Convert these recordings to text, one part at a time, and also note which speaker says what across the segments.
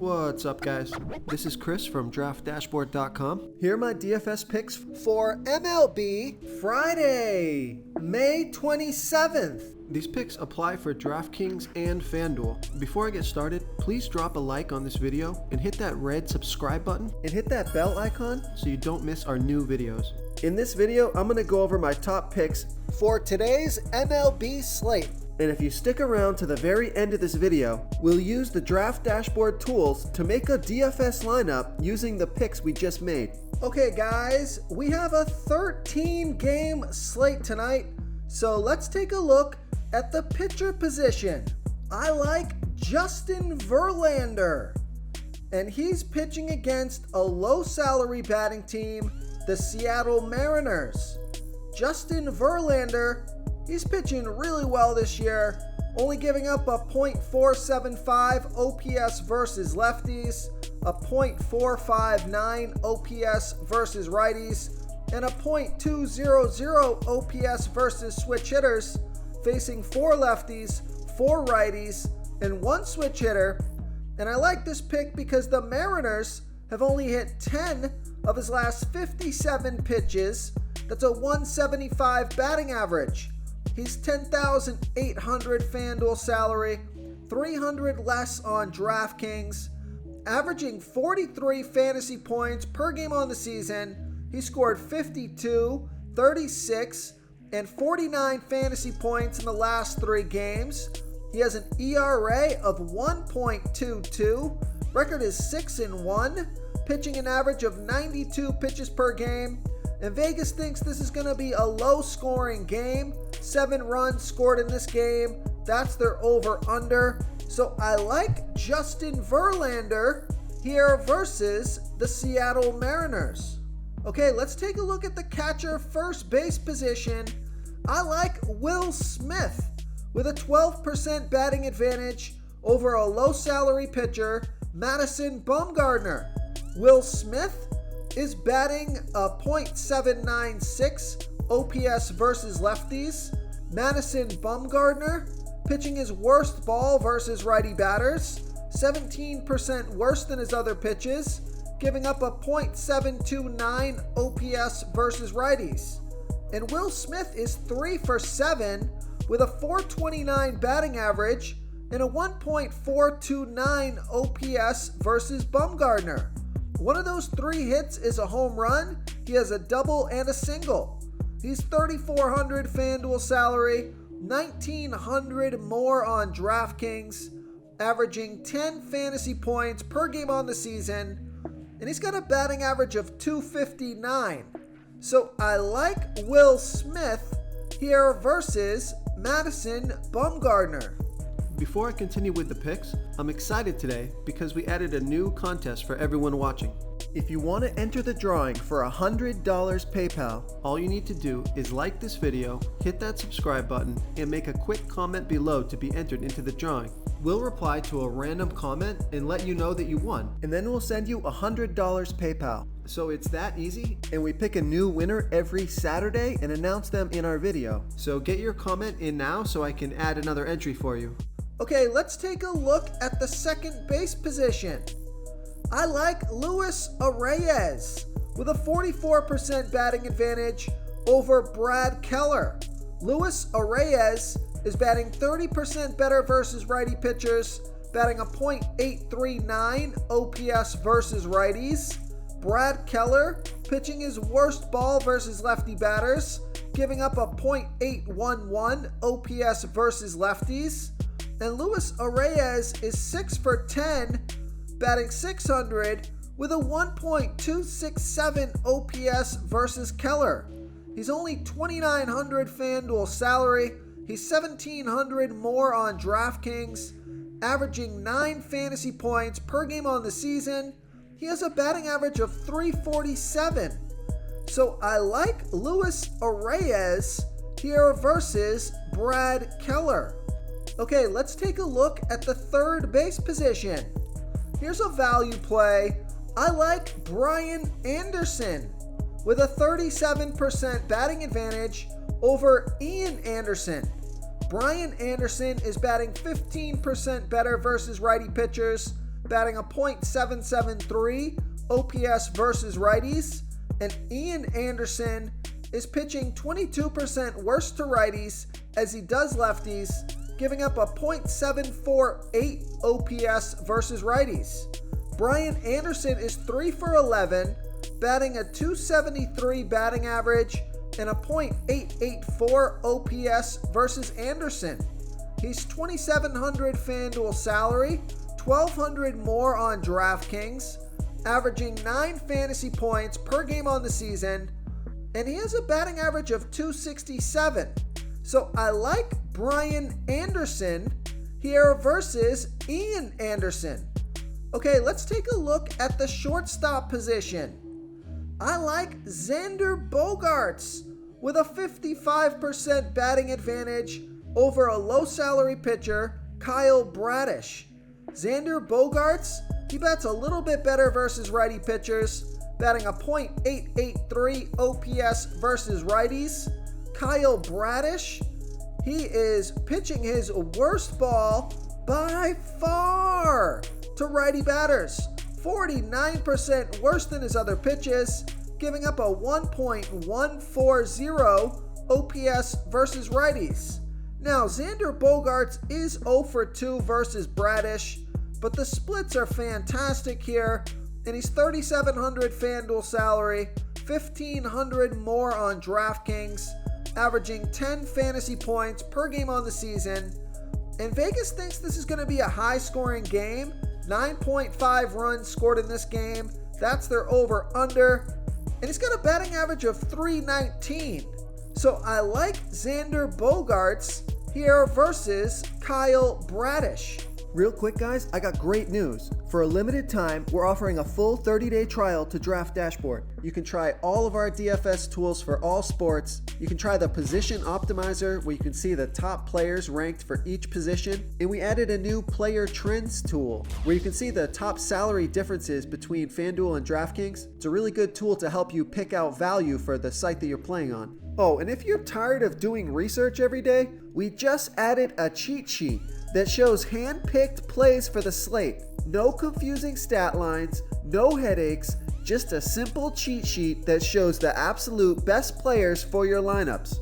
Speaker 1: What's up, guys? This is Chris from DraftDashboard.com. Here are my DFS picks for MLB Friday, May 27th. These picks apply for DraftKings and FanDuel. Before I get started, please drop a like on this video and hit that red subscribe button and hit that bell icon so you don't miss our new videos. In this video, I'm going to go over my top picks for today's MLB slate. And if you stick around to the very end of this video, we'll use the Draft Dashboard tools to make a DFS lineup using the picks we just made. Okay guys, we have a 13-game slate tonight, so let's take a look at the pitcher position. I like Justin Verlander, and he's pitching against a low-salary batting team, the Seattle Mariners. Justin Verlander, he's pitching really well this year, only giving up a .475 OPS versus lefties, a .459 OPS versus righties, and a .200 OPS versus switch hitters, facing 4 lefties, 4 righties, and 1 switch hitter. And I like this pick because the Mariners have only hit 10 of his last 57 pitches. That's a .175 batting average. He's $10,800 FanDuel salary, $300 less on DraftKings, averaging 43 fantasy points per game on the season. He scored 52, 36, and 49 fantasy points in the last 3 games. He has an ERA of 1.22. Record is 6-1, pitching an average of 92 pitches per game. And Vegas thinks this is going to be a low-scoring game. 7 runs scored in this game. That's their over-under. So I like Justin Verlander here versus the Seattle Mariners. Okay, let's take a look at the catcher first base position. I like Will Smith with a 12% batting advantage over a low-salary pitcher, Madison Bumgarner. Will Smith is batting a .796 OPS versus lefties. Madison Bumgarner pitching his worst ball versus righty batters, 17% worse than his other pitches, giving up a .729 OPS versus righties. And Will Smith is 3 for 7 with a .429 batting average and a 1.429 OPS versus Bumgarner. One of those 3 hits is a home run. He has a double and a single. He's $3,400 FanDuel salary, $1,900 more on DraftKings, averaging 10 fantasy points per game on the season, and he's got a batting average of .259. So I like Will Smith here versus Madison Bumgarner. Before I continue with the picks, I'm excited today because we added a new contest for everyone watching. If you want to enter the drawing for $100 PayPal, all you need to do is like this video, hit that subscribe button, and make a quick comment below to be entered into the drawing. We'll reply to a random comment and let you know that you won, and then we'll send you $100 PayPal. So it's that easy, and we pick a new winner every Saturday and announce them in our video. So get your comment in now so I can add another entry for you. Okay, let's take a look at the second base position. I like Luis Arraez with a 44% batting advantage over Brad Keller. Luis Arraez is batting 30% better versus righty pitchers, batting a .839 OPS versus righties. Brad Keller pitching his worst ball versus lefty batters, giving up a .811 OPS versus lefties. And Luis Arraez is 6 for 10, batting .600 with a 1.267 OPS versus Keller. He's only $2,900 FanDuel salary. He's $1,700 more on DraftKings, averaging 9 fantasy points per game on the season. He has a batting average of .347. So I like Luis Arraez here versus Brad Keller. Okay, let's take a look at the third base position. Here's a value play. I like Brian Anderson with a 37% batting advantage over Ian Anderson. Brian Anderson is batting 15% better versus righty pitchers, batting a .773 OPS versus righties. And Ian Anderson is pitching 22% worse to righties as he does lefties, giving up a .748 OPS versus righties. Brian Anderson is 3 for 11, batting a .273 batting average and a .884 OPS versus Anderson. He's $2,700 FanDuel salary, $1,200 more on DraftKings, averaging 9 fantasy points per game on the season, and he has a batting average of .267. So I like Brian Anderson here versus Ian Anderson. Okay, let's take a look at the shortstop position. I like Xander Bogaerts with a 55% batting advantage over a low salary pitcher, Kyle Bradish. Xander Bogaerts, he bats a little bit better versus righty pitchers, batting a .883 OPS versus righties. Kyle Bradish, he is pitching his worst ball by far to righty batters, 49% worse than his other pitches, giving up a 1.140 OPS versus righties. Now, Xander Bogaerts is 0 for 2 versus Bradish, but the splits are fantastic here, and he's $3,700 FanDuel salary, $1,500 more on DraftKings, averaging 10 fantasy points per game on the season. And Vegas thinks this is going to be a high-scoring game. 9.5 runs scored in this game. That's their over-under. And he's got a batting average of .319. So I like Xander Bogaerts here versus Kyle Bradish. Real quick, guys, I got great news. For a limited time, we're offering a full 30-day trial to Draft Dashboard. You can try all of our DFS tools for all sports. You can try the Position Optimizer, where you can see the top players ranked for each position. And we added a new Player Trends tool, where you can see the top salary differences between FanDuel and DraftKings. It's a really good tool to help you pick out value for the site that you're playing on. Oh, and if you're tired of doing research every day, we just added a cheat sheet that shows hand-picked plays for the slate. No confusing stat lines, no headaches, just a simple cheat sheet that shows the absolute best players for your lineups.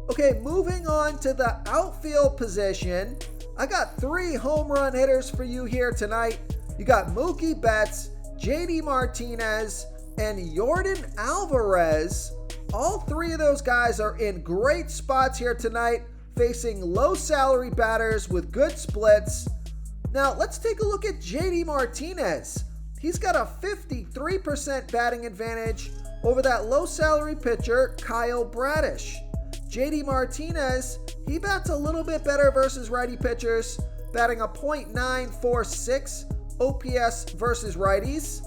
Speaker 1: Okay, moving on to the outfield position. I got 3 home run hitters for you here tonight. You got Mookie Betts, JD Martinez, and Yordan Alvarez. All 3 of those guys are in great spots here tonight, facing low salary batters with good splits. Now let's take a look at JD Martinez. He's got a 53% batting advantage over that low salary pitcher, Kyle Bradish. JD Martinez, he bats a little bit better versus righty pitchers, batting a .946 OPS versus righties.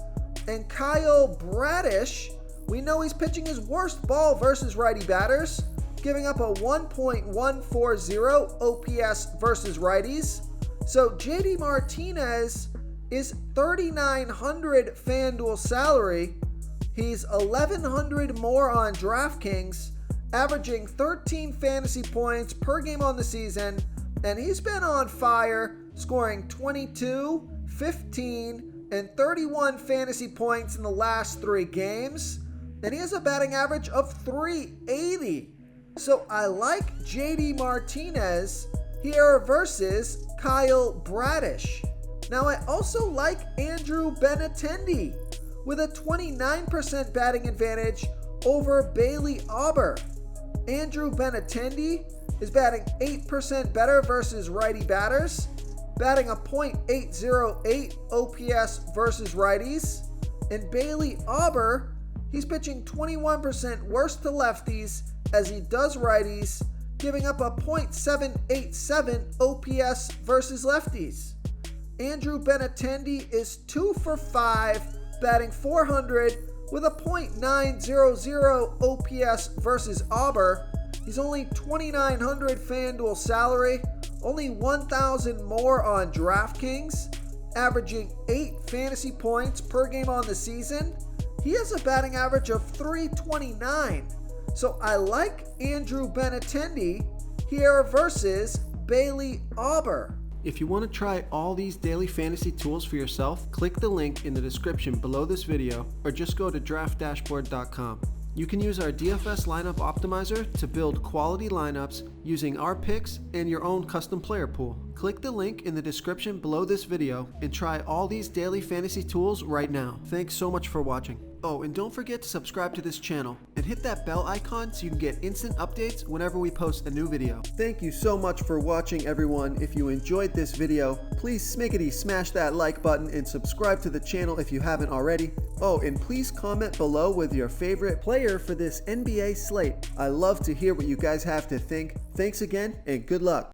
Speaker 1: And Kyle Bradish, we know he's pitching his worst ball versus righty batters, giving up a 1.140 OPS versus righties. So JD Martinez is $3,900 FanDuel salary. He's $1,100 more on DraftKings, averaging 13 fantasy points per game on the season, and he's been on fire, scoring 22, 15, and 31 fantasy points in the last 3 games, and he has a batting average of .380. So I like JD Martinez here versus Kyle Bradish. Now I also like Andrew Benintendi with a 29% batting advantage over Bailey Auber. Andrew Benintendi is batting 8% better versus righty batters, batting a .808 OPS versus righties. And Bailey Auber, he's pitching 21% worse to lefties as he does righties, giving up a .787 OPS versus lefties. Andrew Benintendi is 2 for 5, batting .400 with a .900 OPS versus Auber. He's only $2,900 FanDuel salary, only $1,000 more on DraftKings, averaging 8 fantasy points per game on the season. He has a batting average of .329. So I like Andrew Benintendi here versus Bailey Auber. If you want to try all these daily fantasy tools for yourself, click the link in the description below this video or just go to draftdashboard.com. You can use our DFS lineup optimizer to build quality lineups using our picks and your own custom player pool. Click the link in the description below this video and try all these daily fantasy tools right now. Thanks so much for watching. Oh, and don't forget to subscribe to this channel and hit that bell icon so you can get instant updates whenever we post a new video. Thank you so much for watching, everyone. If you enjoyed this video, please smash that like button and subscribe to the channel if you haven't already. Oh, and please comment below with your favorite player for this NBA slate. I love to hear what you guys have to think. Thanks again, and good luck.